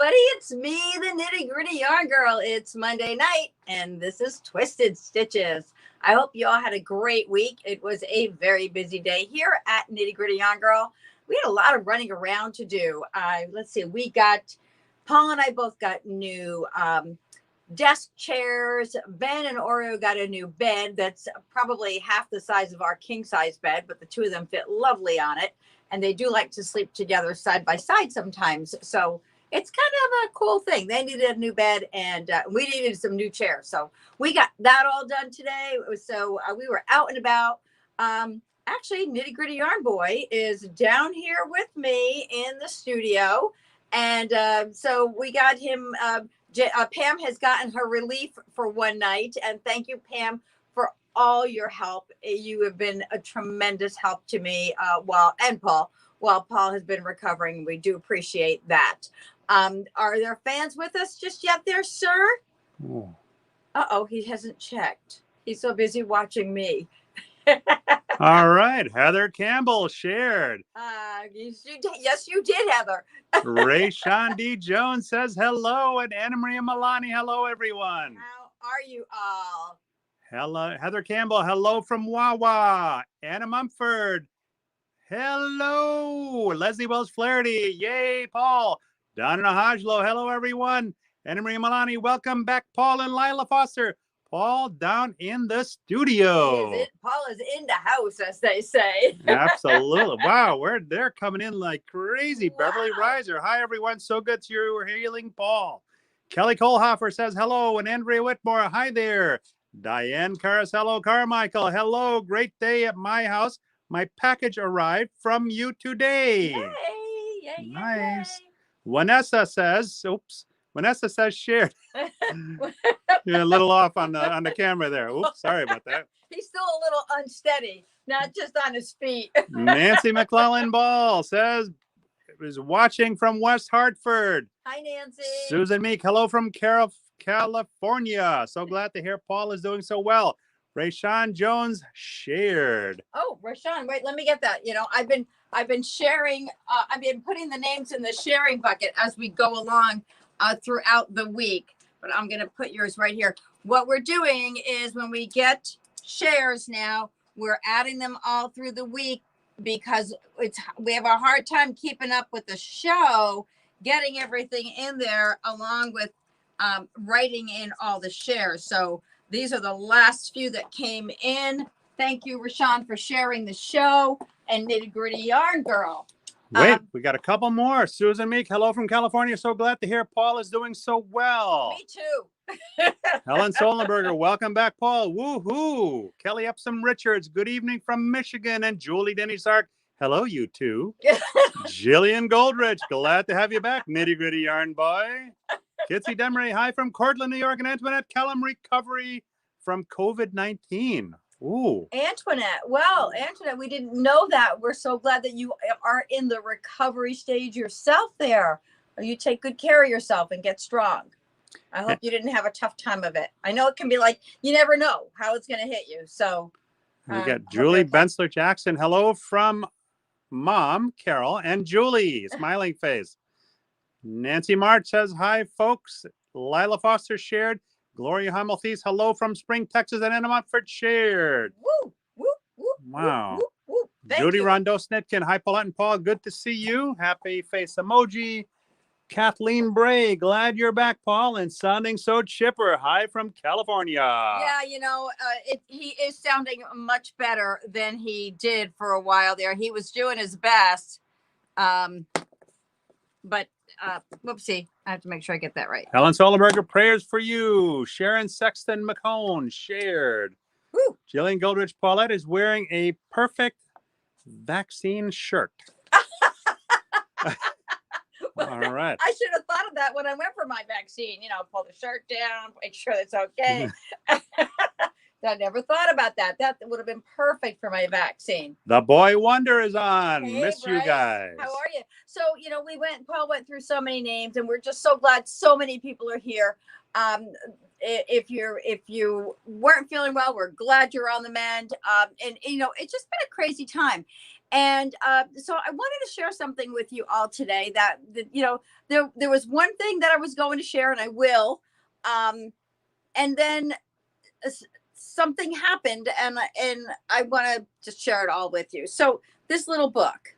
everybody. It's me, the Nitty Gritty Yarn Girl. It's Monday night, and this is Twisted Stitches. I hope you all had a great week. It was a very busy day here at Nitty Gritty Yarn Girl. We had a lot of running around to do. Let's see, Paul and I both got new desk chairs. Ben and Oreo got a new bed that's probably half the size of our king size bed, but the two of them fit lovely on it. And they do like to sleep together side by side sometimes. So it's kind of a cool thing. They needed a new bed and we needed some new chairs. So we got that all done today. We were out and about. Actually, Nitty Gritty Yarn Boy is down here with me in the studio. And so we got him. Pam has gotten her relief for one night. And thank you, Pam, for all your help. You have been a tremendous help to me while Paul has been recovering. We do appreciate that. Are there fans with us just yet there, sir? Oh. Uh-oh, he hasn't checked. He's so busy watching me. All right. Heather Campbell shared. Yes, you did, Heather. Ray Sean D. Jones says hello. And Anna Maria Milani, hello, everyone. How are you all? Hello, Heather Campbell. Hello from Wawa. Anna Mumford. Hello. Leslie Wells Flaherty. Yay, Paul. Donna Hodglow. Hello, everyone. Anna Maria Milani. Welcome back, Paul and Lila Foster. Paul down in the studio. Paul is in the house, as they say. Absolutely. Wow, they're coming in like crazy. Wow. Beverly Reiser. Hi, everyone. So good to you. We're hailing Paul. Kelly Kohlhofer says hello. And Andrea Whitmore. Hi there. Diane Carasello Carmichael. Hello. Great day at my house. My package arrived from you today. Yay, nice. Yay. Vanessa says shared. You're a little off on the camera there. Oops, sorry about that. He's still a little unsteady, not just on his feet. Nancy McClellan Ball says is watching from West Hartford. Hi, Nancy. Susan Meek, hello from California. So glad to hear Paul is doing so well. Rayshawn Jones shared. Oh, Rayshawn, wait, let me get that. I've been sharing. I've been putting the names in the sharing bucket as we go along throughout the week. But I'm going to put yours right here. What we're doing is when we get shares now, we're adding them all through the week because we have a hard time keeping up with the show, getting everything in there along with writing in all the shares. So these are the last few that came in. Thank you, Rashawn, for sharing the show and Nitty Gritty Yarn Girl. Wait, we got a couple more. Susan Meek, hello from California. So glad to hear Paul is doing so well. Me too. Helen Solenberger, welcome back, Paul. Woohoo. Kelly Epsom Richards, good evening from Michigan. And Julie Denny Sark, hello, you two. Jillian Goldrich, glad to have you back, Nitty Gritty Yarn Boy. Kitsy Demery, hi from Cortland, New York. And Antoinette Kellum, recovery from COVID-19. Ooh. Antoinette, we didn't know that. We're so glad that you are in the recovery stage yourself there. You take good care of yourself and get strong. I hope you didn't have a tough time of it. I know it can be like, you never know how it's going to hit you. So we got Julie Bensler Jackson. Hello from Mom, Carol, and Julie, smiling face. Nancy March says, hi, folks. Lila Foster shared. Gloria Hamilthys, hello from Spring, Texas, and Anna Montfort shared. Woo, woo, woo, wow. Woo, woo, woo. Judy Rondeau Snitkin, hi, Paulette and Paul. Good to see you. Happy face emoji. Kathleen Bray, glad you're back, Paul, and sounding so chipper. Hi from California. Yeah, he is sounding much better than he did for a while there. He was doing his best. But whoopsie, I have to make sure I get that right. Helen Solenberger, prayers for you. Sharon Sexton McCone shared. Woo. Jillian Goldrich Paulette is wearing a perfect vaccine shirt. All right. I should have thought of that when I went for my vaccine. Pull the shirt down, make sure it's okay. I never thought about that. That would have been perfect for my vaccine. The Boy Wonder is on. Hey, Miss Bryce, you guys. How are you? So, Paul went through so many names, and we're just so glad so many people are here. If you weren't feeling well, we're glad you're on the mend. And it's just been a crazy time. And so I wanted to share something with you all today that there was one thing that I was going to share, and I will. And then something happened, and I want to just share it all with you. So this little book,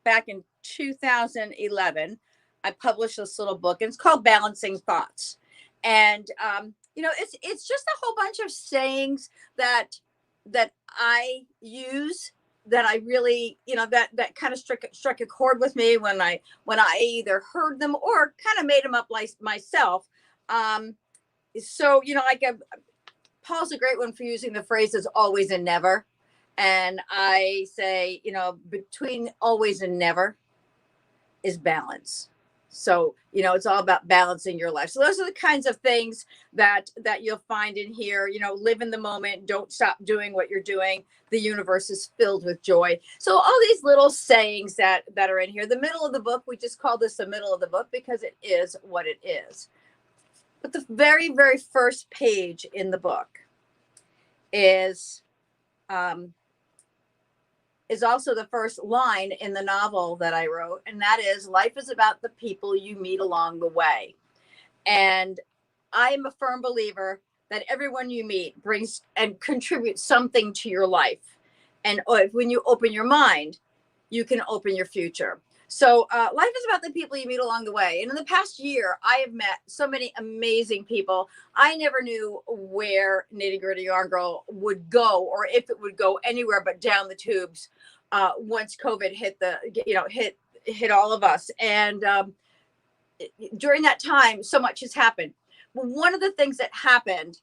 back in 2011, I published this little book, and it's called Balancing Thoughts. And it's just a whole bunch of sayings that I use, that I really, that kind of struck a chord with me when I either heard them or kind of made them up like myself. So Paul's a great one for using the phrases always and never. And I say, between always and never is balance. So, it's all about balancing your life. So those are the kinds of things that you'll find in here. Live in the moment. Don't stop doing what you're doing. The universe is filled with joy. So all these little sayings that are in here. The middle of the book, we just call this the middle of the book because it is what it is. But the very, very first page in the book is also the first line in the novel that I wrote. And that is, life is about the people you meet along the way. And I am a firm believer that everyone you meet brings and contributes something to your life. And when you open your mind, you can open your future. So life is about the people you meet along the way. And in the past year, I have met so many amazing people. I never knew where Nitty Gritty Yarn Girl would go, or if it would go anywhere but down the tubes once COVID hit all of us. And during that time, so much has happened. Well, one of the things that happened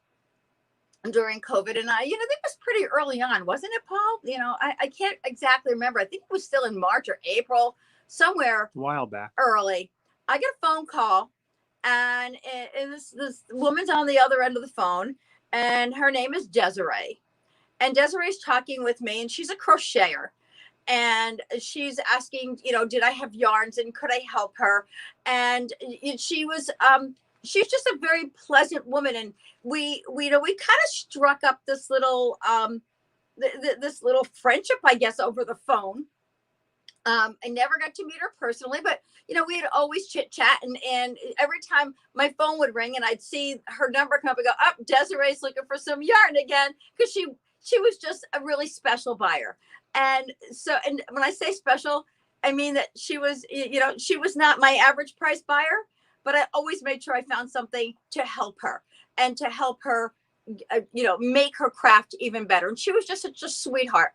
during COVID, and I think it was pretty early on, wasn't it, Paul? I can't exactly remember. I think it was still in March or April. Somewhere a while back early, I get a phone call, and this woman's on the other end of the phone, and her name is Desiree. And Desiree's talking with me, and she's a crocheter. And she's asking, did I have yarns and could I help her? And she was, she's just a very pleasant woman. And we kind of struck up this little, this little friendship, I guess, over the phone. I never got to meet her personally, but we had always chit chat, and every time my phone would ring and I'd see her number come up and go, up, Desiree's looking for some yarn again, because she was just a really special buyer. And so, and when I say special, I mean that she was, she was not my average price buyer, but I always made sure I found something to help her and to help her make her craft even better. And she was just such a sweetheart.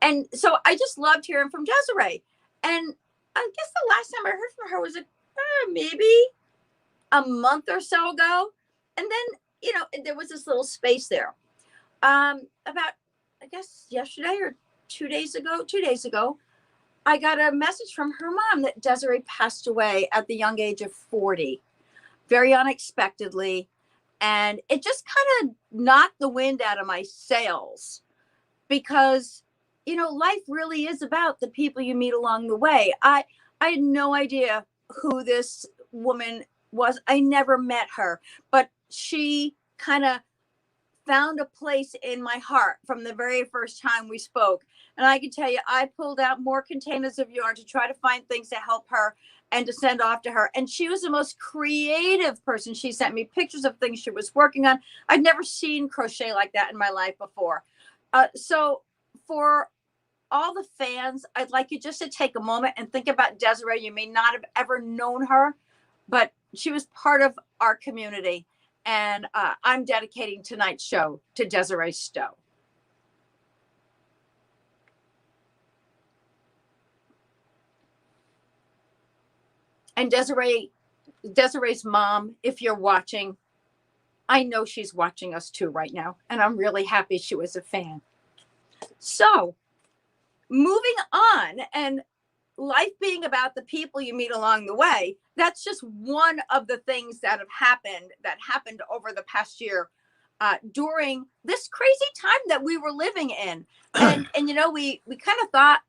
And so I just loved hearing from Desiree. And I guess the last time I heard from her was maybe a month or so ago. And then, there was this little space there. About, I guess, yesterday or 2 days ago, I got a message from her mom that Desiree passed away at the young age of 40, very unexpectedly. And it just kind of knocked the wind out of my sails, because, life really is about the people you meet along the way. I had no idea who this woman was. I never met her, but she kind of found a place in my heart from the very first time we spoke. And I can tell you, I pulled out more containers of yarn to try to find things to help her and to send off to her. And she was the most creative person. She sent me pictures of things she was working on. I'd never seen crochet like that in my life before. So for all the fans, I'd like you just to take a moment and think about Desiree. You may not have ever known her, but she was part of our community. And I'm dedicating tonight's show to Desiree Stowe. And Desiree's mom, if you're watching, I know she's watching us too right now. And I'm really happy she was a fan. So moving on, and life being about the people you meet along the way, that's just one of the things that happened over the past year during this crazy time that we were living in. And we kind of thought,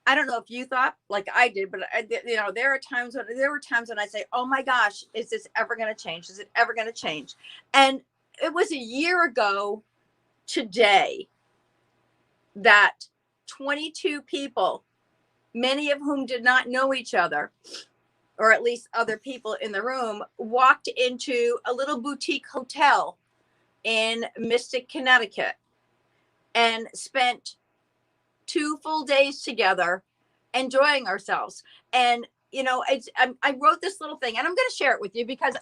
I don't know if you thought like I did, but there were times when I say, "Oh my gosh, is this ever going to change? Is it ever going to change?" And it was a year ago today that 22 people, many of whom did not know each other, or at least other people in the room, walked into a little boutique hotel in Mystic, Connecticut, and spent 2 full days together enjoying ourselves. And I wrote this little thing, and I'm going to share it with you because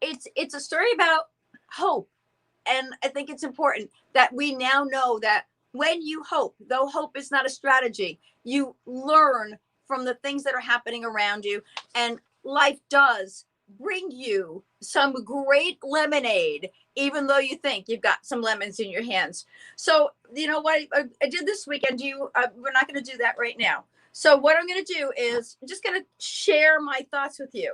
it's a story about hope. And I think it's important that we now know that when you hope, though hope is not a strategy, you learn from the things that are happening around you, and life does bring you some great lemonade, even though you think you've got some lemons in your hands. So, you know what I did this weekend? We're not going to do that right now. So what I'm going to do is I'm just going to share my thoughts with you.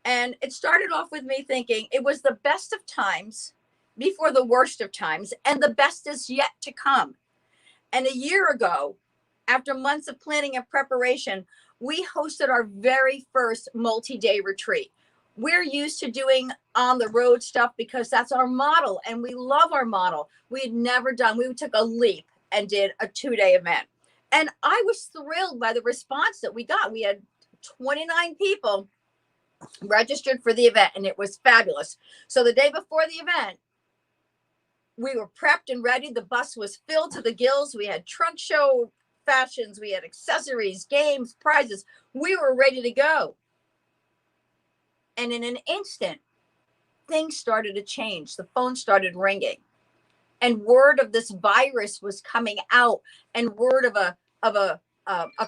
And it started off with me thinking it was the best of times before the worst of times, and the best is yet to come. And a year ago, after months of planning and preparation, we hosted our very first multi-day retreat. We're used to doing on the road stuff because that's our model, and we love our model. We took a leap and did a 2-day event. And I was thrilled by the response that we got. We had 29 people registered for the event, and it was fabulous. So the day before the event, we were prepped and ready. The bus was filled to the gills. We had trunk show fashions. We had accessories, games, prizes. We were ready to go. And in an instant, things started to change. The phone started ringing, and word of this virus was coming out, and word of a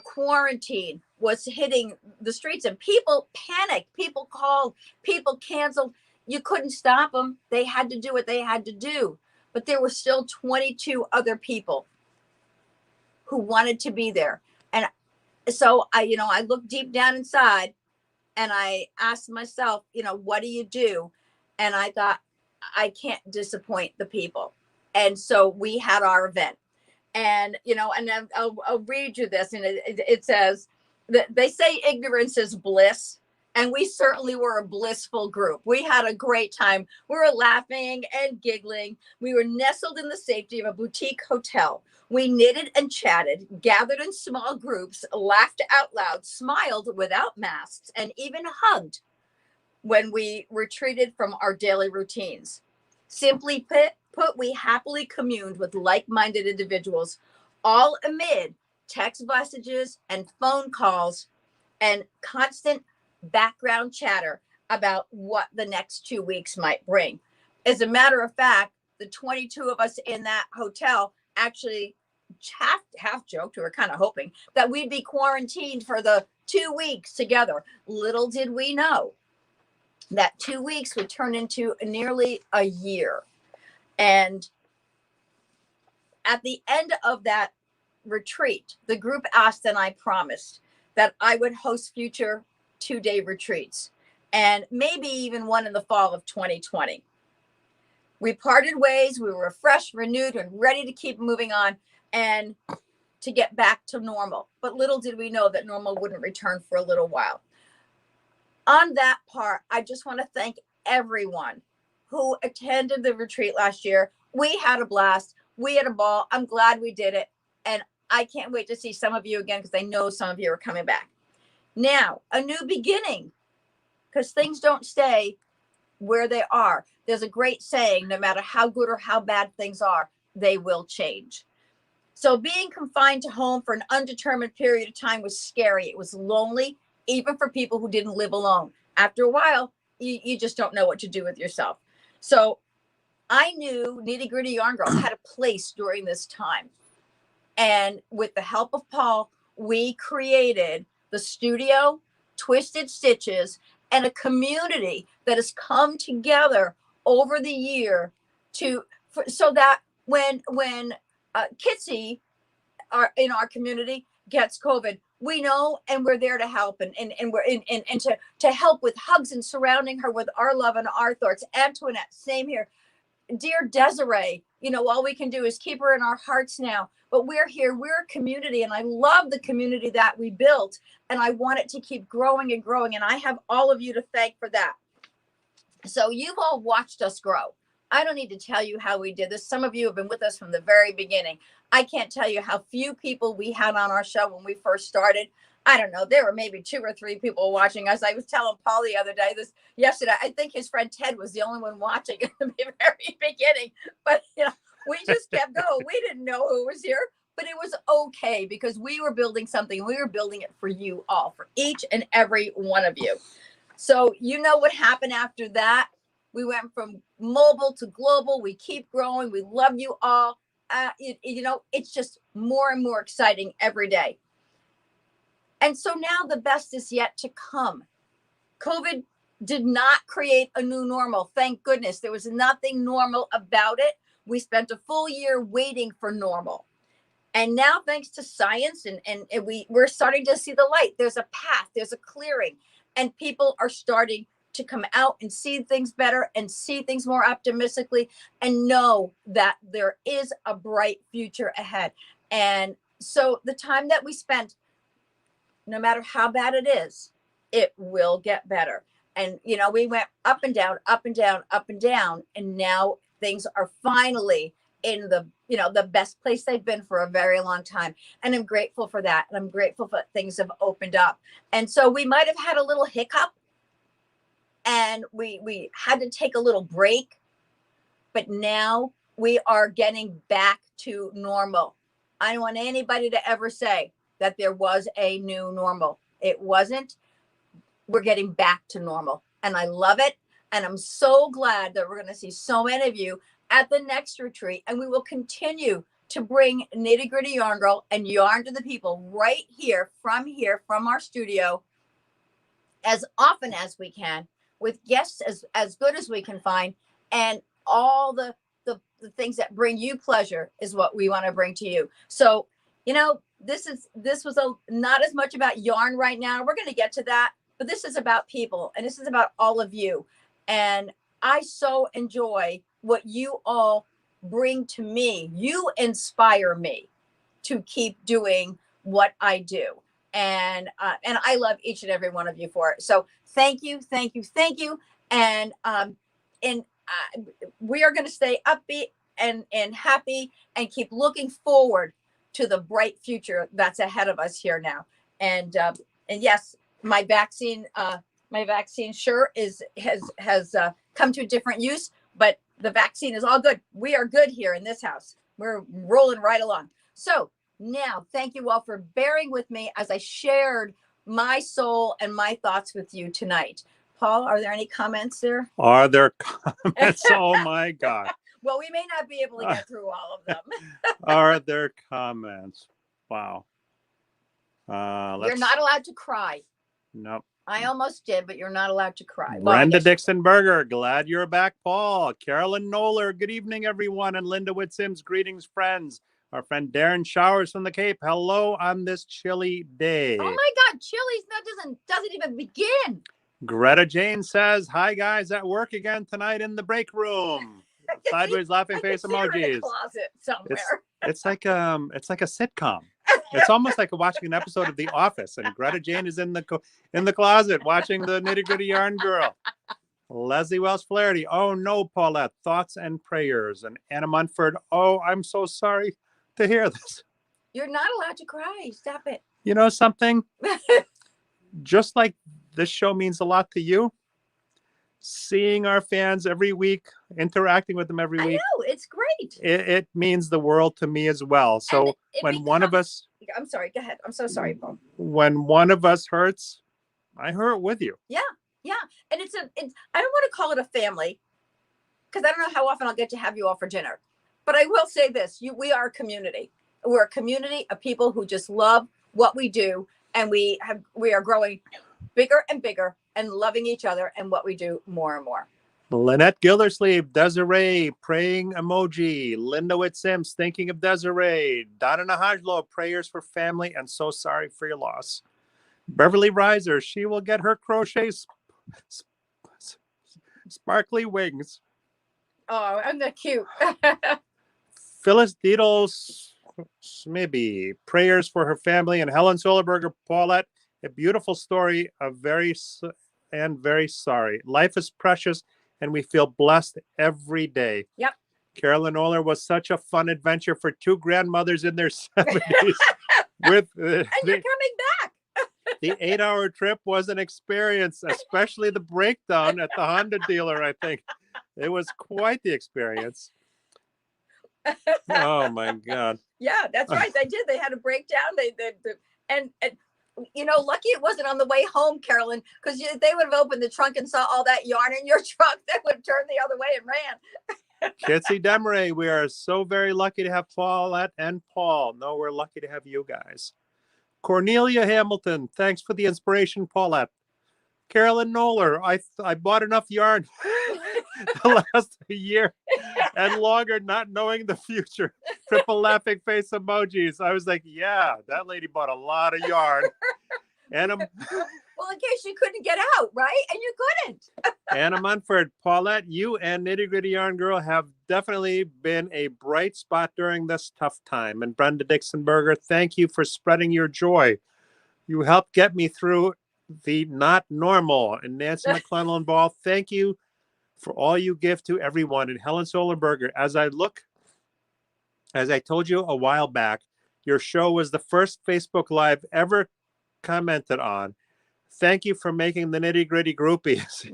quarantine was hitting the streets, and people panicked. People called. People canceled. You couldn't stop them. They had to do what they had to do. But there were still 22 other people who wanted to be there. And so I looked deep down inside, and I asked myself, what do you do? And I thought, I can't disappoint the people. And so we had our event. And, and I'll read you this. And it says that they say ignorance is bliss. And we certainly were a blissful group. We had a great time. We were laughing and giggling. We were nestled in the safety of a boutique hotel. We knitted and chatted, gathered in small groups, laughed out loud, smiled without masks, and even hugged when we retreated from our daily routines. Simply put, we happily communed with like-minded individuals, all amid text messages and phone calls and constant background chatter about what the next 2 weeks might bring. As a matter of fact, the 22 of us in that hotel actually half joked, we were kind of hoping that we'd be quarantined for the 2 weeks together. Little did we know that 2 weeks would turn into nearly a year. And at the end of that retreat, the group asked, and I promised that I would host future 2-day retreats, and maybe even one in the fall of 2020. We parted ways. We were refreshed, renewed, and ready to keep moving on and to get back to normal. But little did we know that normal wouldn't return for a little while. On that part, I just want to thank everyone who attended the retreat last year. We had a blast. We had a ball. I'm glad we did it. And I can't wait to see some of you again, because I know some of you are coming back. Now, a new beginning, because things don't stay where they are. There's a great saying, no matter how good or how bad things are, they will change. So being confined to home for an undetermined period of time was scary. It was lonely, even for people who didn't live alone. After a while, you just don't know what to do with yourself. So I knew Nitty Gritty Yarn Girl had a place during this time. And with the help of Paul, we created the studio, Twisted Stitches, and a community that has come together over the year so that when Kitsy in our community gets COVID, we know, and we're there to help, and we're and to help with hugs and surrounding her with our love and our thoughts. Antoinette, same here. Dear Desiree, all we can do is keep her in our hearts now. But we're here, we're a community, and I love the community that we built, and I want it to keep growing and growing. And I have all of you to thank for that. So you've all watched us grow. I don't need to tell you how we did this. Some of you have been with us from the very beginning. I can't tell you how few people we had on our show when we first started. I don't know. There were maybe 2 or 3 people watching us. I was telling Paul the other day, yesterday, I think his friend Ted was the only one watching in the very beginning. But, we just kept going. We didn't know who was here, but it was okay because we were building something. We were building it for you all, for each and every one of you. So you know what happened after that? We went from mobile to global. We keep growing. We love you all. It's just more and more exciting every day. And so now the best is yet to come. COVID did not create a new normal. Thank goodness. There was nothing normal about it. We spent a full year waiting for normal. And now, thanks to science, and we're starting to see the light. There's a path, there's a clearing, and people are starting to come out and see things better and see things more optimistically and know that there is a bright future ahead. And so the time that we spent, no matter how bad it is, it will get better. And, we went up and down, up and down, up and down. And now things are finally in the best place they've been for a very long time. And I'm grateful for that. And I'm grateful that things have opened up. And so we might have had a little hiccup and we had to take a little break, but now we are getting back to normal. I don't want anybody to ever say that there was a new normal. It wasn't. We're getting back to normal, and I love it. And I'm so glad that we're going to see so many of you at the next retreat, and we will continue to bring Nitty Gritty Yarn Girl and yarn to the people right here from our studio as often as we can, with guests as good as we can find, and all the things that bring you pleasure is what we want to bring to you. So, this was not as much about yarn right now. We're going to get to that, but this is about people, and this is about all of you. And I so enjoy what you all bring to me. You inspire me to keep doing what I do. And I love each and every one of you for it. So thank you, thank you, thank you. And we are going to stay upbeat and happy and keep looking forward to the bright future that's ahead of us here now. And yes, my vaccine sure has come to a different use, but the vaccine is all good. We are good here in this house. We're rolling right along. So now, thank you all for bearing with me as I shared my soul and my thoughts with you tonight. Paul, are there any comments there? Are there comments? Oh my God. Well, we may not be able to get through all of them. Are there comments? Wow. You're not allowed to cry. Nope. I almost did, but you're not allowed to cry. Brenda Dixon Berger, glad you're back, Paul. Carolyn Noller, good evening, everyone. And Linda Whitsims, greetings, friends. Our friend Darren Showers from the Cape, hello on this chilly day. Oh my God, chilly's doesn't even begin. Greta Jane says, hi guys, at work again tonight in the break room. Sideways laughing face emojis. In a closet somewhere. It's like a sitcom. It's almost like watching an episode of The Office, and Greta Jane is in the closet watching the Nitty Gritty Yarn Girl. Leslie Wells Flaherty, oh no, Paulette, thoughts and prayers. And Anna Munford, oh, I'm so sorry to hear this. You're not allowed to cry. Stop it. You know something? Just like this show means a lot to you, seeing our fans every week, interacting with them every week. I know, it's great. It means the world to me as well. So when one of us... I'm sorry, go ahead. I'm so sorry, Paul. When one of us hurts, I hurt with you. Yeah. And it's I don't want to call it a family, because I don't know how often I'll get to have you all for dinner. But I will say this, we are a community. We're a community of people who just love what we do, and we are growing bigger and bigger and loving each other and what we do more and more. Lynette Gildersleeve, Desiree, praying emoji. Linda Whitsims, thinking of Desiree. Donna Nahajlo, prayers for family and so sorry for your loss. Beverly Reiser, she will get her crochet sparkly wings. Oh, I'm that cute. Phyllis Deedles, maybe prayers for her family, and Helen Solerberger, Paulette, a beautiful story of very sorry. Life is precious, and we feel blessed every day. Yep. Carolyn Oler was such a fun adventure for two grandmothers in their 70s. And you're coming back. The 8-hour trip was an experience, especially the breakdown at the Honda dealer, I think. It was quite the experience. Oh, my God. Yeah, that's right. They did. They had a breakdown. And lucky it wasn't on the way home, Carolyn, because they would have opened the trunk and saw all that yarn in your trunk. They would have turned the other way and ran. Kitsy Demray, we are so very lucky to have Paulette and Paul. No, we're lucky to have you guys. Cornelia Hamilton, thanks for the inspiration, Paulette. Carolyn Noller, I bought enough yarn to last a year and longer, not knowing the future. Triple laughing face emojis. I was like, yeah, that lady bought a lot of yarn. And well, in case you couldn't get out, right? And you couldn't. Anna Munford, Paulette, you and Nitty Gritty Yarn Girl have definitely been a bright spot during this tough time. And Brenda Dixonberger, thank you for spreading your joy. You helped get me through the not normal. And Nancy McClellan Ball, thank you for all you give to everyone. And Helen Solerberger, as I told you a while back, your show was the first Facebook Live ever commented on. Thank you for making the Nitty Gritty Groupies.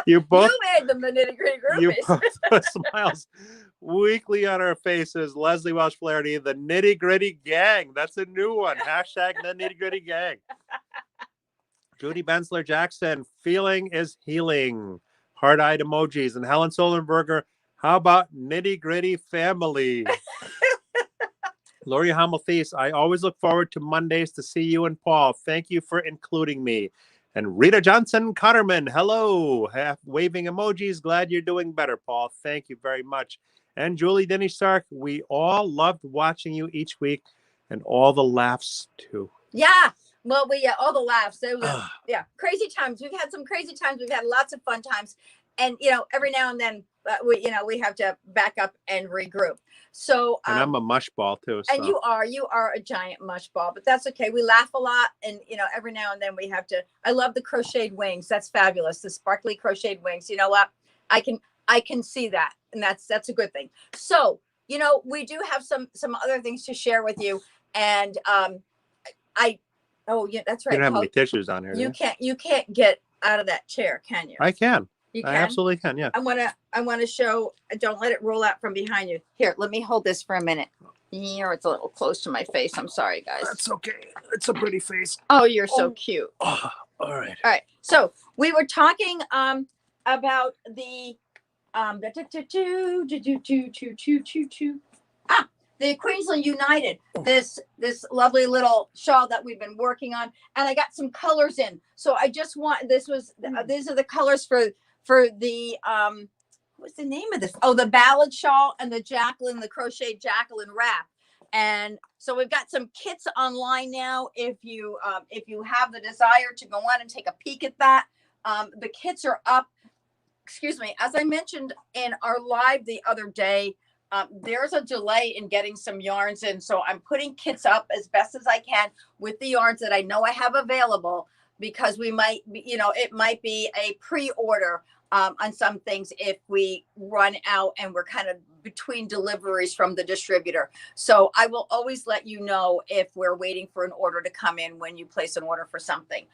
You made them the Nitty Gritty Groupies. You both put smiles weekly on our faces. Leslie Welsh Flaherty, the Nitty Gritty Gang. That's a new one. Hashtag the Nitty Gritty Gang. Judy Bensler Jackson, feeling is healing. Heart-eyed emojis. And Helen Solenberger, how about Nitty Gritty Family? Lori Hamelthies, I always look forward to Mondays to see you and Paul. Thank you for including me. And Rita Johnson Cotterman, hello. Half waving emojis. Glad you're doing better, Paul. Thank you very much. And Julie Denny Stark, we all loved watching you each week and all the laughs too. Yeah. Well, all the laughs. It was, crazy times. We've had some crazy times. We've had lots of fun times. And, every now and then, we have to back up and regroup. So, and I'm a mush ball too. So. And you are a giant mush ball, but that's okay. We laugh a lot. And, every now and then we have to, I love the crocheted wings. That's fabulous. The sparkly crocheted wings. You know what? I can see that. And that's a good thing. So, we do have some other things to share with you. And, oh yeah, that's right. You don't have any tissues on here. You can't get out of that chair, can you? I can. You can? I absolutely can. Yeah. I want to show. Don't let it roll out from behind you. Here, let me hold this for a minute. Here, it's a little close to my face. I'm sorry, guys. That's okay. It's a pretty face. Oh, you're so cute. Oh, all right. All right. So we were talking about the the Queensland United, this lovely little shawl that we've been working on, and I got some colors in. So I just want these are the colors for the what's the name of this? Oh, the ballad shawl and the crocheted Jacqueline wrap. And so we've got some kits online now. If you have the desire to go on and take a peek at that, the kits are up. Excuse me. As I mentioned in our live the other day, there's a delay in getting some yarns in. So I'm putting kits up as best as I can with the yarns that I know I have available, because we might be, it might be a pre-order on some things if we run out and we're kind of between deliveries from the distributor. So I will always let you know if we're waiting for an order to come in when you place an order for something.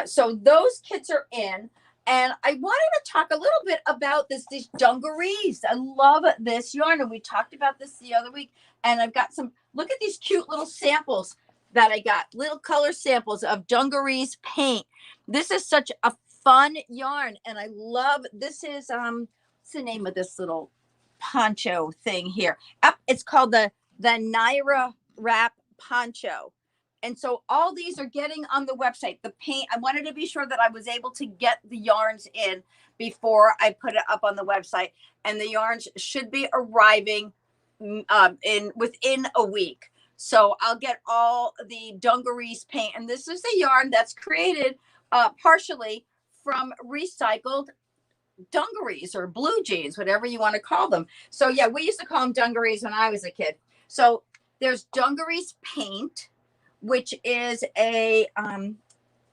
So those kits are in. And I wanted to talk a little bit about these dungarees. I love this yarn. And we talked about this the other week. And I've got look at these cute little samples that I got. Little color samples of dungarees paint. This is such a fun yarn. And I love, this is, what's the name of this little poncho thing here? It's called the Naira Wrap Poncho. And so all these are getting on the website. The paint, I wanted to be sure that I was able to get the yarns in before I put it up on the website. And the yarns should be arriving within a week. So I'll get all the dungarees paint. And this is a yarn that's created partially from recycled dungarees or blue jeans, whatever you want to call them. So yeah, we used to call them dungarees when I was a kid. So there's dungarees paint, which is I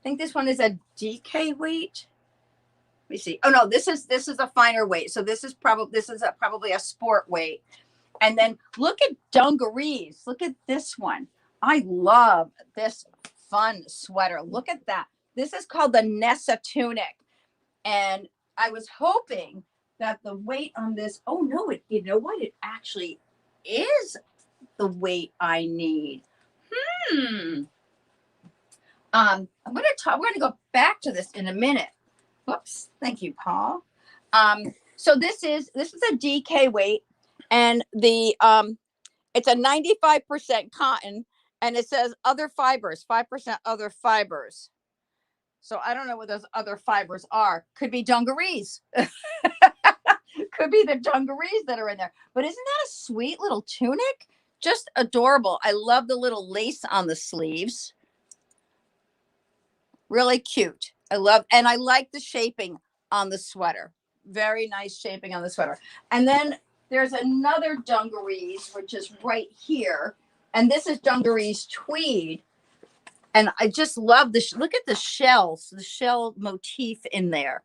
think this one is a DK weight. Let me see. Oh no, this is a finer weight. So this is probably probably a sport weight. And then look at dungarees. Look at this one. I love this fun sweater. Look at that. This is called the Nessa tunic. And I was hoping that the weight on this, oh no, you know what? It actually is the weight I need. We're going to go back to this in a minute. Whoops. Thank you, Paul. So this is a DK weight, and the it's a 95% cotton, and it says other fibers, 5% other fibers. So I don't know what those other fibers are. Could be dungarees. Could be the dungarees that are in there. But isn't that a sweet little tunic? Just adorable. I love the little lace on the sleeves. Really cute. I like the shaping on the sweater. Very nice shaping on the sweater. And then there's another dungarees, which is right here. And this is dungarees tweed. And I just love this. Look at the shells, the shell motif in there.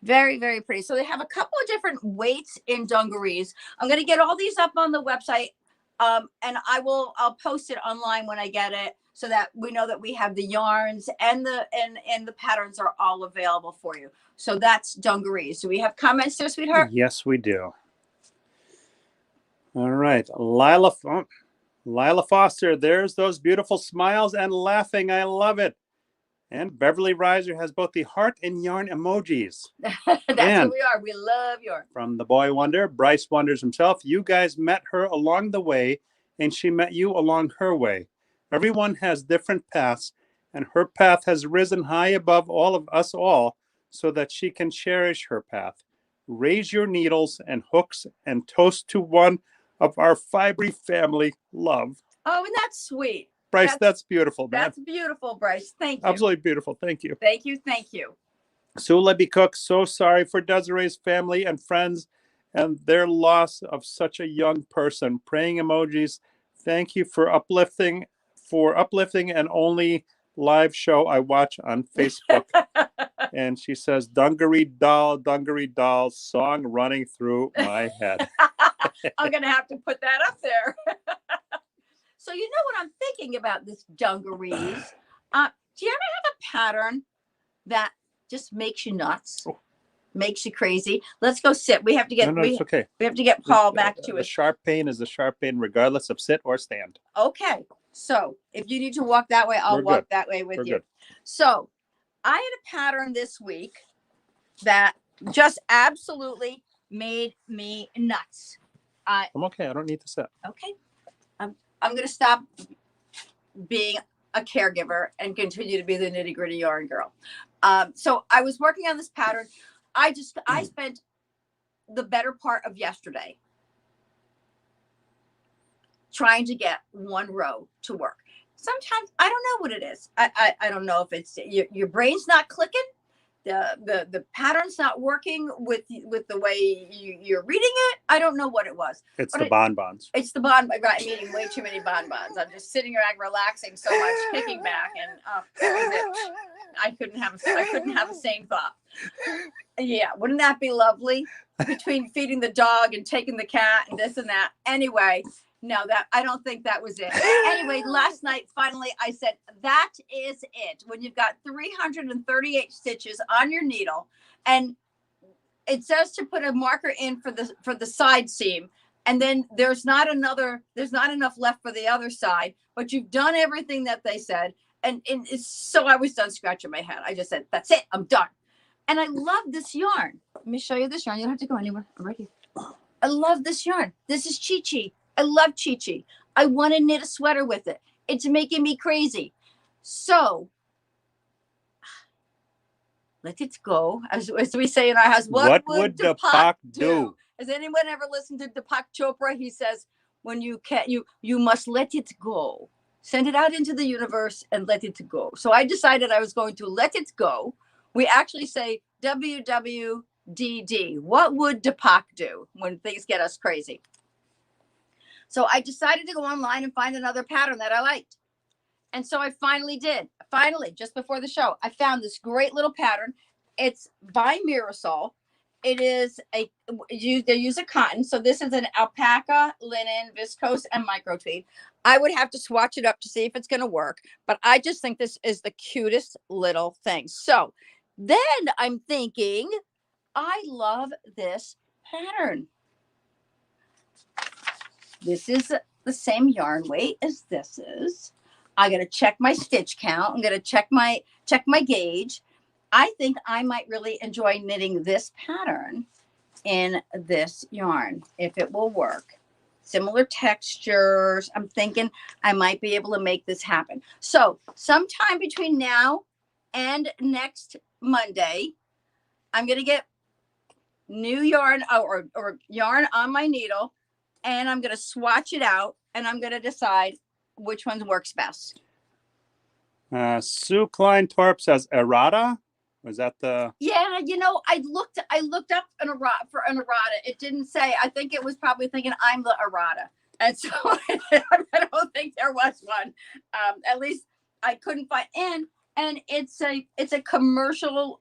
Very, very pretty. So they have a couple of different weights in dungarees. I'm going to get all these up on the website. And I'll post it online when I get it, so that we know that we have the yarns and the patterns are all available for you. So that's dungarees. Do we have comments there, sweetheart? Yes, we do. All right. Lila Foster, there's those beautiful smiles and laughing. I love it. And Beverly Reiser has both the heart and yarn emojis. That's who we are. We love yarn. From the boy wonder, Bryce Wonders himself, you guys met her along the way, and she met you along her way. Everyone has different paths, and her path has risen high above all of us all, so that she can cherish her path. Raise your needles and hooks and toast to one of our fibery family. Love. Oh, and that's sweet. Bryce, that's beautiful, man. That's beautiful, Bryce. Thank you. Absolutely beautiful. Thank you. Thank you. Thank you. Sue Libby Cook, so sorry for Desiree's family and friends and their loss of such a young person. Praying emojis. Thank you for uplifting and only live show I watch on Facebook. And she says, Dungaree doll, song running through my head. I'm going to have to put that up there. So you know what I'm thinking about this dungarees? Do you ever have a pattern that just makes you nuts? Oh. Makes you crazy? Let's go sit. We have to get it's okay. We have to get Paul back to it. it. The sharp pain is the sharp pain regardless of sit or stand. Okay. So if you need to walk that way, I'll walk that way with you. Good. So I had a pattern this week that just absolutely made me nuts. I'm okay. I don't need to sit. Okay. I'm going to stop being a caregiver and continue to be the nitty gritty yarn girl. So I was working on this pattern. I spent the better part of yesterday trying to get one row to work. Sometimes I don't know what it is. I don't know if it's your brain's not clicking. The pattern's not working with the way you're reading it. I don't know what it was. It's the bonbons. It's the bonbons. I'm eating way too many bonbons. I'm just sitting around relaxing so much, kicking back, and that was it. I couldn't have a sane thought. Yeah, wouldn't that be lovely? Between feeding the dog and taking the cat and this and that. Anyway. No, I don't think that was it. Anyway, last night, finally, I said, that is it. When you've got 338 stitches on your needle, and it says to put a marker in for the side seam, and then there's not enough left for the other side, but you've done everything that they said. And so I was done scratching my head. I just said, that's it. I'm done. And I love this yarn. Let me show you this yarn. You don't have to go anywhere. I'm right here. I love this yarn. This is Chi Chi. I love Chi Chi. I want to knit a sweater with it. It's making me crazy. So let it go. As we say in our house, what would Deepak do? Has anyone ever listened to Deepak Chopra? He says, when you must let it go. Send it out into the universe and let it go. So I decided I was going to let it go. We actually say WWDT. DD. What would Deepak do when things get us crazy? So I decided to go online and find another pattern that I liked. And so I finally did. Finally, just before the show, I found this great little pattern. It's by Mirasol. It is they use a cotton. So this is an alpaca, linen, viscose, and micro tweed. I would have to swatch it up to see if it's going to work, but I just think this is the cutest little thing. So then I'm thinking, I love this pattern. This is the same yarn weight as this is. I got to check my stitch count. I'm going to check my gauge. I think I might really enjoy knitting this pattern in this yarn if it will work. Similar textures. I'm thinking I might be able to make this happen. So sometime between now and next Monday, I'm going to get new yarn or yarn on my needle, and I'm going to swatch it out, and I'm going to decide which one works best. Sue Klein-Torp says errata. Was that the? Yeah, I looked up an errata for an errata. It didn't say. I think it was probably thinking I'm the errata, and so I don't think there was one. At least I couldn't find. And it's a commercial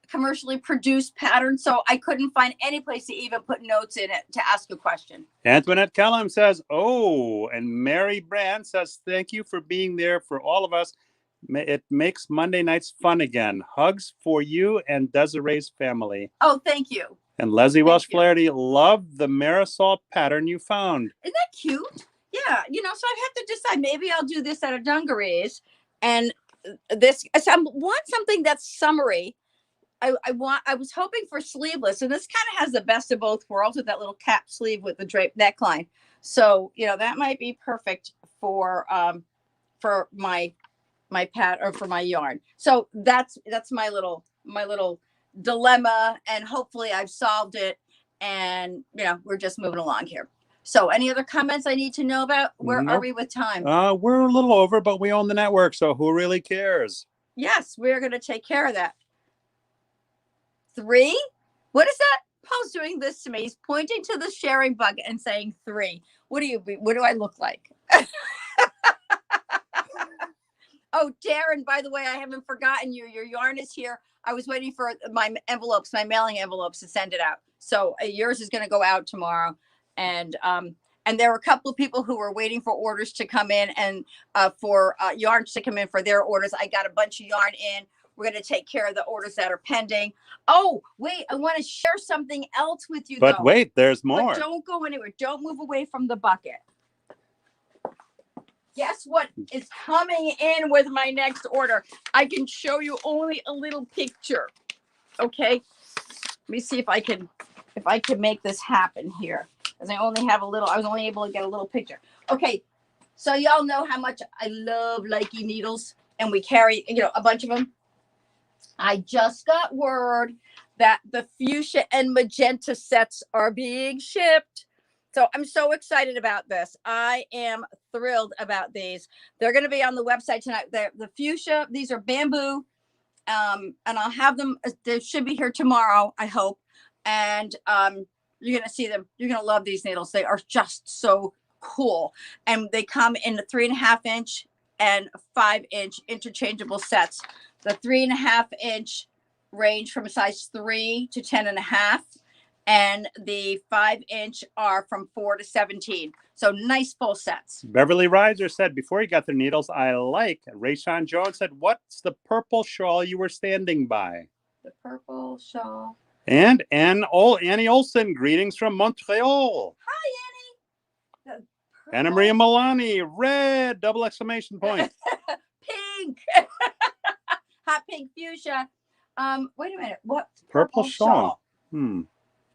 commercially produced pattern, so I couldn't find any place to even put notes in it to ask a question. Antoinette Kellum says, oh, and Mary Brand says, thank you for being there for all of us. It makes Monday nights fun again. Hugs for you and Desiree's family. Oh, thank you. And Leslie Welsh Flaherty, love the Marisol pattern you found. Isn't that cute? Yeah, so I have to decide. Maybe I'll do this at a dungarees, and this. So I want something that's summery. I was hoping for sleeveless, and this kind of has the best of both worlds with that little cap sleeve with the draped neckline. So that might be perfect for my pad or for my yarn. So that's my little dilemma, and hopefully I've solved it, and we're just moving along here. So any other comments I need to know about? Where are we with time? We're a little over, but we own the network, so who really cares? Yes, we're going to take care of that. 3? What is that? Paul's doing this to me. He's pointing to the sharing bucket and saying 3. What do I look like? Oh, Darren, by the way, I haven't forgotten you. Your yarn is here. I was waiting for my mailing envelopes to send it out. So yours is going to go out tomorrow. And there were a couple of people who were waiting for orders to come in and for yarns to come in for their orders. I got a bunch of yarn in. We're going to take care of the orders that are pending. Oh, wait, I want to share something else with you. But wait, there's more. But don't go anywhere. Don't move away from the bucket. Guess what is coming in with my next order? I can show you only a little picture. Okay. Let me see if I can make this happen here. Because I was only able to get a little picture. Okay. So y'all know how much I love Likey needles, and we carry, a bunch of them. I just got word that the fuchsia and magenta sets are being shipped. So I'm so excited about this. I am thrilled about these. They're going to be on the website tonight. The fuchsia, these are bamboo, and I'll have them. They should be here tomorrow, I hope. And you're going to see them. You're going to love these needles. They are just so cool. And they come in the 3.5 inch and 5 inch interchangeable sets. The 3.5 inch range from a size 3 to 10.5. And the 5 inch are from 4 to 17. So nice full sets. Beverly Reiser said before he got the needles, I like. Rayshawn Jones said, what's the purple shawl you were standing by? The purple shawl. And Annie Olson, greetings from Montreal. Hi, Annie. Anna Maria Milani, red, double exclamation point. Pink. Hot pink fuchsia. Wait a minute. What? Purple shawl.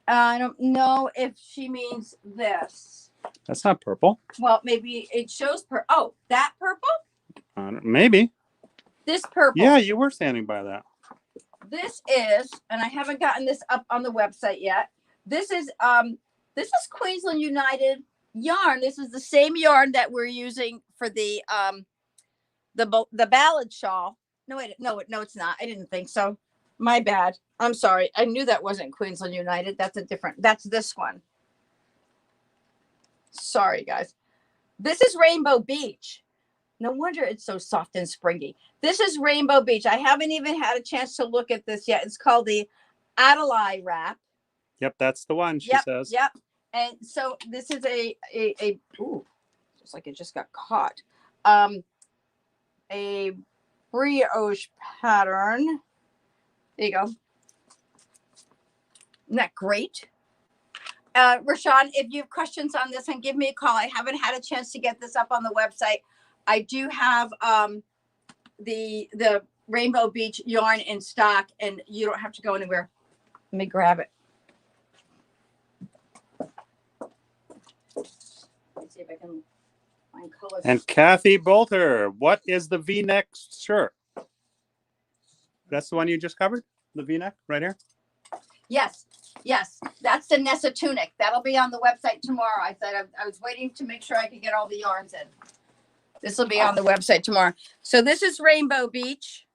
I don't know if she means this. That's not purple. Well, maybe it shows oh, that purple? Maybe. This purple. Yeah, you were standing by that. This is, and I haven't gotten this up on the website yet. This is Queensland United yarn. This is the same yarn that we're using for the ballad shawl. No, wait, no, it's not. I didn't think so. My bad. I'm sorry. I knew that wasn't Queensland United. That's this one. Sorry, guys. This is Rainbow Beach. No wonder it's so soft and springy. This is Rainbow Beach. I haven't even had a chance to look at this yet. It's called the Adelaide wrap. Yep, that's the one, she says. Yep. And so this is a ooh, just like it just got caught. A brioche pattern. There you go. Isn't that great? Rashawn, if you have questions on this, and give me a call. I haven't had a chance to get this up on the website. I do have the Rainbow Beach yarn in stock, and you don't have to go anywhere. Let me grab it. Let's see if I can find colors. And Kathy Bolter, what is the V-neck shirt? That's the one you just covered? The V-neck right here? Yes, that's the Nessa tunic. That'll be on the website tomorrow. I said I was waiting to make sure I could get all the yarns in. This will be on the website tomorrow. So this is Rainbow Beach.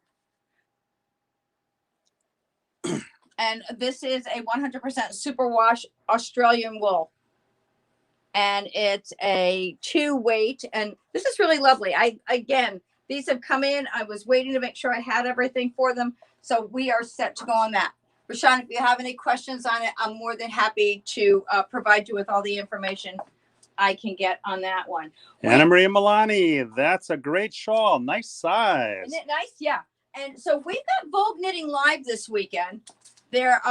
And this is a 100% superwash Australian wool. And it's a 2 weight. And this is really lovely. Again, these have come in. I was waiting to make sure I had everything for them. So we are set to go on that. Rashawn, if you have any questions on it, I'm more than happy to provide you with all the information I can get on that one. Anna Maria Milani, that's a great shawl. Nice size. Isn't it nice? Yeah. And so we've got Vogue Knitting Live this weekend. They're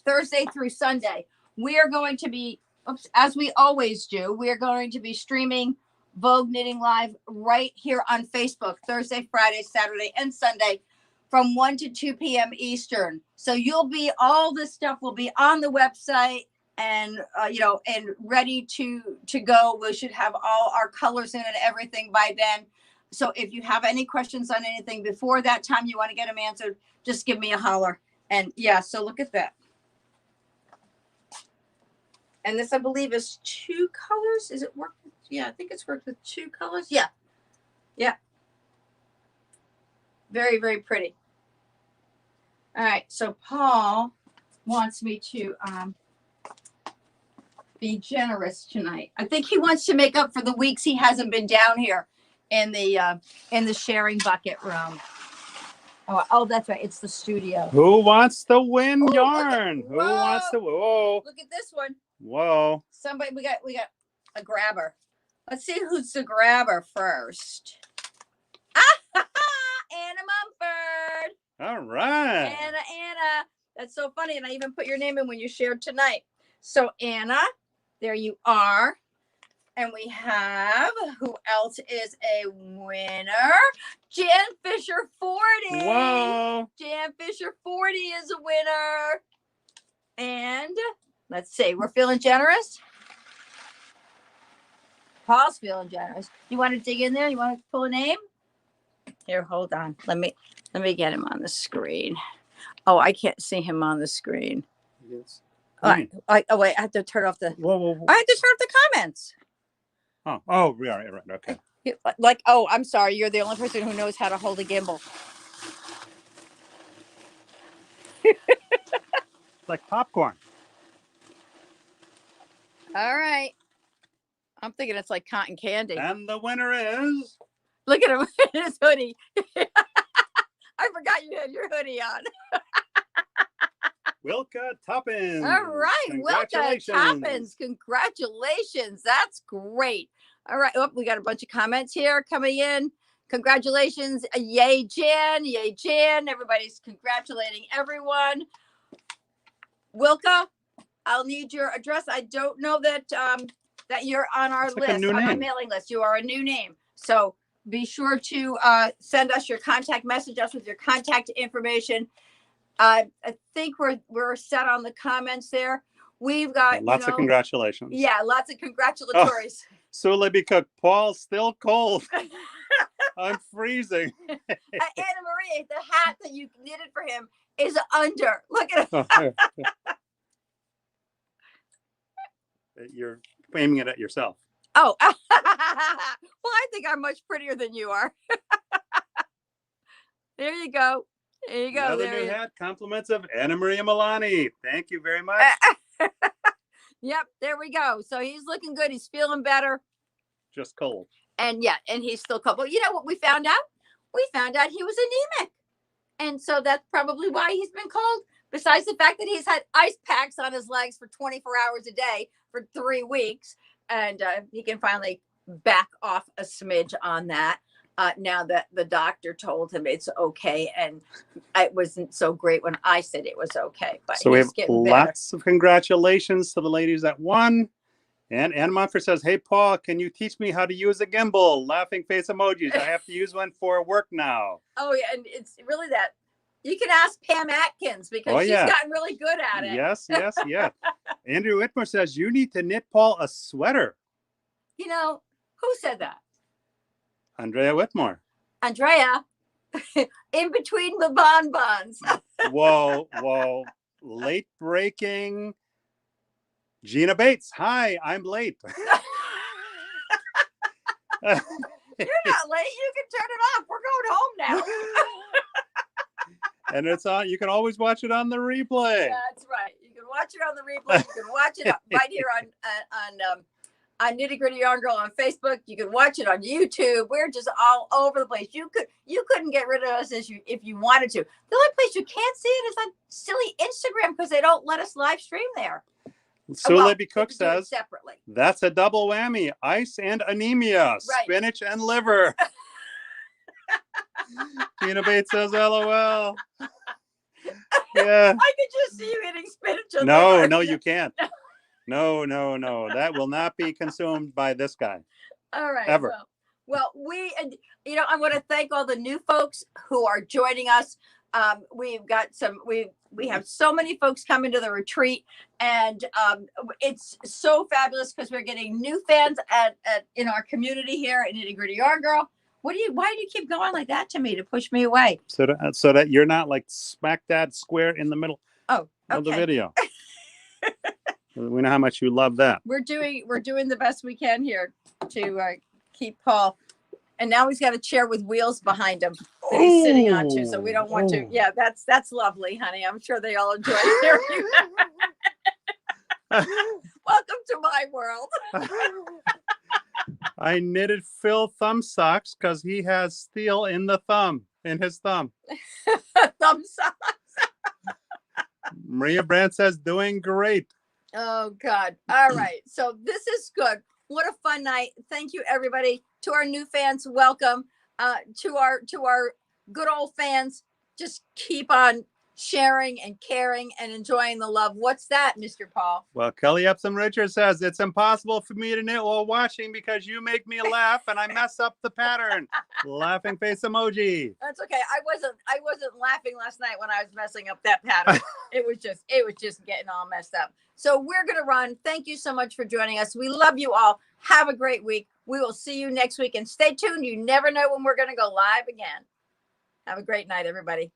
Thursday through Sunday. We are going to be, as we always do, we are going to be streaming Vogue Knitting Live right here on Facebook, Thursday, Friday, Saturday, and Sunday, from 1 to 2 p.m. Eastern. So all this stuff will be on the website and, and ready to go. We should have all our colors in and everything by then. So if you have any questions on anything before that time, you want to get them answered, just give me a holler. And yeah, so look at that. And this, I believe, is 2 colors. Is it work? Yeah, I think it's worked with 2 colors. Yeah. Yeah. Very, very pretty. All right, so Paul wants me to be generous tonight. I think he wants to make up for the weeks he hasn't been down here in the sharing bucket room. Oh, that's right. It's the studio. Who wants to win yarn? Who wants to? Whoa! Look at this one. Whoa! Somebody, we got a grabber. Let's see who's the grabber first. Anna Mumford. All right. Anna. That's so funny. And I even put your name in when you shared tonight. So Anna, there you are. And we have, who else is a winner? Jan Fisher 40. Whoa. Jan Fisher 40 is a winner. And let's see, we're feeling generous. Paul's feeling generous. You want to dig in there? You want to pull a name? Here, hold on. Let me get him on the screen. Oh, I can't see him on the screen. Yes. Wait, I have to turn off the. Whoa. I have to turn off the comments. Oh, right. Okay. I'm sorry. You're the only person who knows how to hold a gimbal. Like popcorn. All right. I'm thinking it's like cotton candy. And the winner is. Look at him in his hoodie. I forgot you had your hoodie on. Wilka Toppins. All right, Wilka Toppins. Congratulations. That's great. All right. Oh, we got a bunch of comments here coming in. Congratulations. Yay, Jan. Yay, Jan. Everybody's congratulating everyone. Wilka, I'll need your address. I don't know that that you're on our list, on our mailing list. You are a new name. So be sure to send us your contact, message us with your contact information. I think we're set on the comments there. We've got lots of congratulations. Yeah, lots of congratulatories. Sulaby Cook, Paul's still cold. I'm freezing. Anna Marie, the hat that you knitted for him is under. Look at it. You're aiming it at yourself. Oh, well, I think I'm much prettier than you are. There you go. There you go. Another there new you- hat. Compliments of Anna Maria Milani. Thank you very much. Yep, there we go. So he's looking good. He's feeling better. Just cold. And yeah, and he's still cold. But you know what we found out? We found out he was anemic. And so that's probably why he's been cold. Besides the fact that he's had ice packs on his legs for 24 hours a day for 3 weeks. And he can finally back off a smidge on that. Now that the doctor told him it's okay. And it wasn't so great when I said it was okay. But So we he's have getting better. lots of congratulations to the ladies that won. And Ann Montfort says, hey, Paul, can you teach me how to use a gimbal? Laughing face emojis. I have to use one for work now. Oh, yeah. And it's really that. You can ask Pam Atkins because she's gotten really good at it. Yes. Andrew Whitmore says, you need to knit Paul a sweater. You know, who said that? Andrea Whitmore. Andrea, in between the bonbons. Whoa. Late breaking. Gina Bates. Hi, I'm late. You're not late. You can turn it off. We're going home now. And it's on. You can always watch it on the replay. That's right. You can watch it on the replay. You can watch it right here on Nitty Gritty Yarn Girl on Facebook. You can watch it on YouTube. We're just all over the place. You couldn't get rid of us if you wanted to. The only place you can't see it is on silly Instagram because they don't let us live stream there. Sue Libby Cook you do it says, separately. that's a double whammy. Ice and anemia. Right. Spinach and liver. Gina Bates says, LOL. Yeah. I could just see you eating spinach. and No, liver. you can't. No. That will not be consumed by this guy. All right. Ever. Well, I want to thank all the new folks who are joining us. We've got we have so many folks coming to the retreat, and it's so fabulous because we're getting new fans in our community here at Nitty Gritty Yarn Girl. Why do you keep going like that to me to push me away? So that you're not like smack dab square in the middle of the video. We know how much you love that. We're doing the best we can here to keep Paul. And now he's got a chair with wheels behind him that he's sitting on too. So we don't want to. Yeah, that's lovely, honey. I'm sure they all enjoy hearing you. Welcome to my world. I knitted Phil thumb socks because he has steel in his thumb. Thumb socks. Maria Brandt says, doing great. Oh, God. All right. So this is good. What a fun night. Thank you, everybody. To our new fans, welcome. To our good old fans, just keep on sharing and caring and enjoying the love. What's that, Mr. Paul? Well, Kelly Epsom Richards says, it's impossible for me to knit while watching because you make me laugh and I mess up the pattern. Laughing face emoji. That's okay. I wasn't laughing last night when I was messing up that pattern. It was just getting all messed up. So we're going to run. Thank you so much for joining us. We love you all. Have a great week. We will see you next week, and stay tuned. You never know when we're going to go live again. Have a great night, everybody.